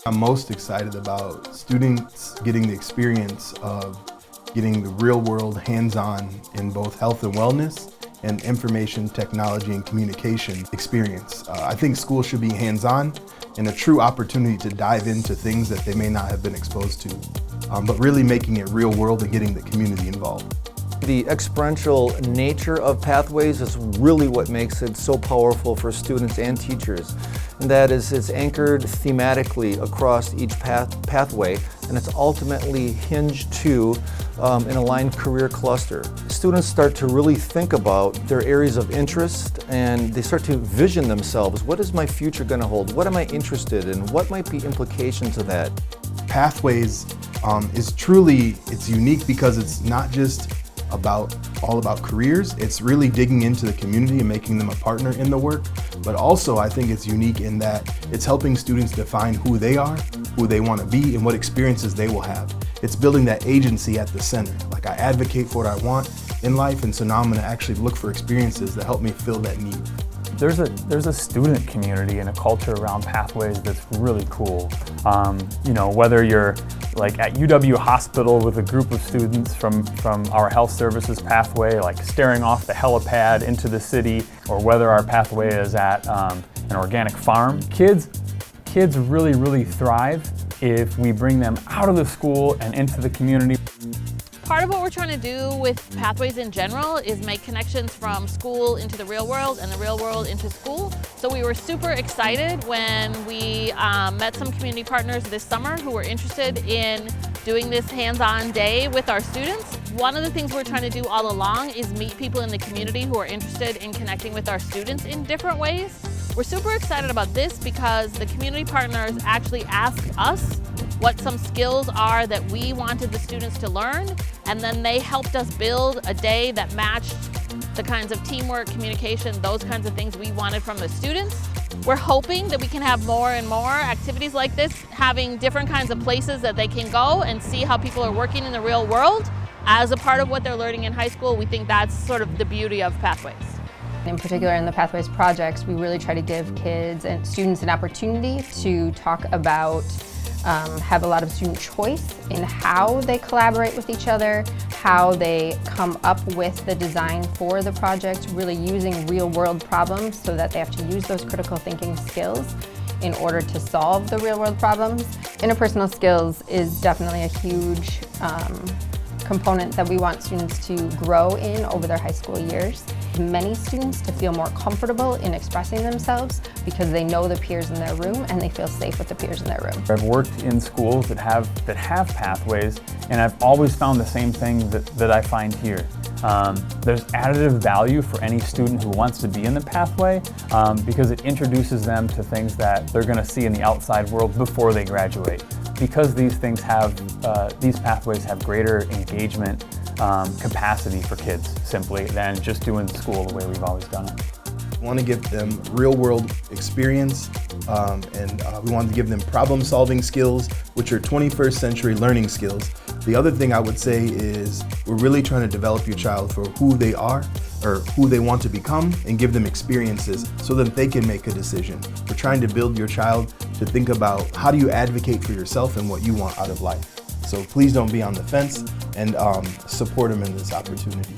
I'm most excited about students getting the experience of getting the real-world hands-on in both health and wellness and information technology and communication experience. I think school should be hands-on and a true opportunity to dive into things that they may not have been exposed to, but really making it real-world and getting the community involved. The experiential nature of Pathways is really what makes it so powerful for students and teachers. And that is, it's anchored thematically across each pathway, and it's ultimately hinged to an aligned career cluster. Students start to really think about their areas of interest, and they start to vision themselves. What is my future going to hold? What am I interested in? What might be implications of that? Pathways is truly, it's unique because it's not just all about careers. It's really digging into the community and making them a partner in the work. But also I think it's unique in that it's helping students define who they are, who they want to be, and what experiences they will have. It's building that agency at the center. Like, I advocate for what I want in life, and so now I'm going to actually look for experiences that help me fill that need. There's a student community and a culture around Pathways that's really cool. You know, whether you're like at UW Hospital with a group of students from our health services pathway, like staring off the helipad into the city, or whether our pathway is at an organic farm. Kids really thrive if we bring them out of the school and into the community. Part of what we're trying to do with Pathways in general is make connections from school into the real world and the real world into school. So we were super excited when we met some community partners this summer who were interested in doing this hands-on day with our students. One of the things we're trying to do all along is meet people in the community who are interested in connecting with our students in different ways. We're super excited about this because the community partners actually asked us what some skills are that we wanted the students to learn, and then they helped us build a day that matched the kinds of teamwork, communication, those kinds of things we wanted from the students. We're hoping that we can have more and more activities like this, having different kinds of places that they can go and see how people are working in the real world as a part of what they're learning in high school. We think that's sort of the beauty of Pathways. In particular, in the Pathways projects, we really try to give kids and students an opportunity to talk about, have a lot of student choice in how they collaborate with each other, how they come up with the design for the project, really using real-world problems so that they have to use those critical thinking skills in order to solve the real-world problems. Interpersonal skills is definitely a huge component that we want students to grow in over their high school years. Many students to feel more comfortable in expressing themselves because they know the peers in their room and they feel safe with the peers in their room. I've worked in schools that have Pathways, and I've always found the same thing that I find here. There's additive value for any student who wants to be in the pathway because it introduces them to things that they're going to see in the outside world before they graduate. Because these pathways have greater engagement capacity for kids simply than just doing school the way we've always done it. We want to give them real-world experience, and we want to give them problem-solving skills, which are 21st century learning skills. The other thing I would say is we're really trying to develop your child for who they are or who they want to become and give them experiences so that they can make a decision. We're trying to build your child to think about how do you advocate for yourself and what you want out of life. So please don't be on the fence, and support them in this opportunity.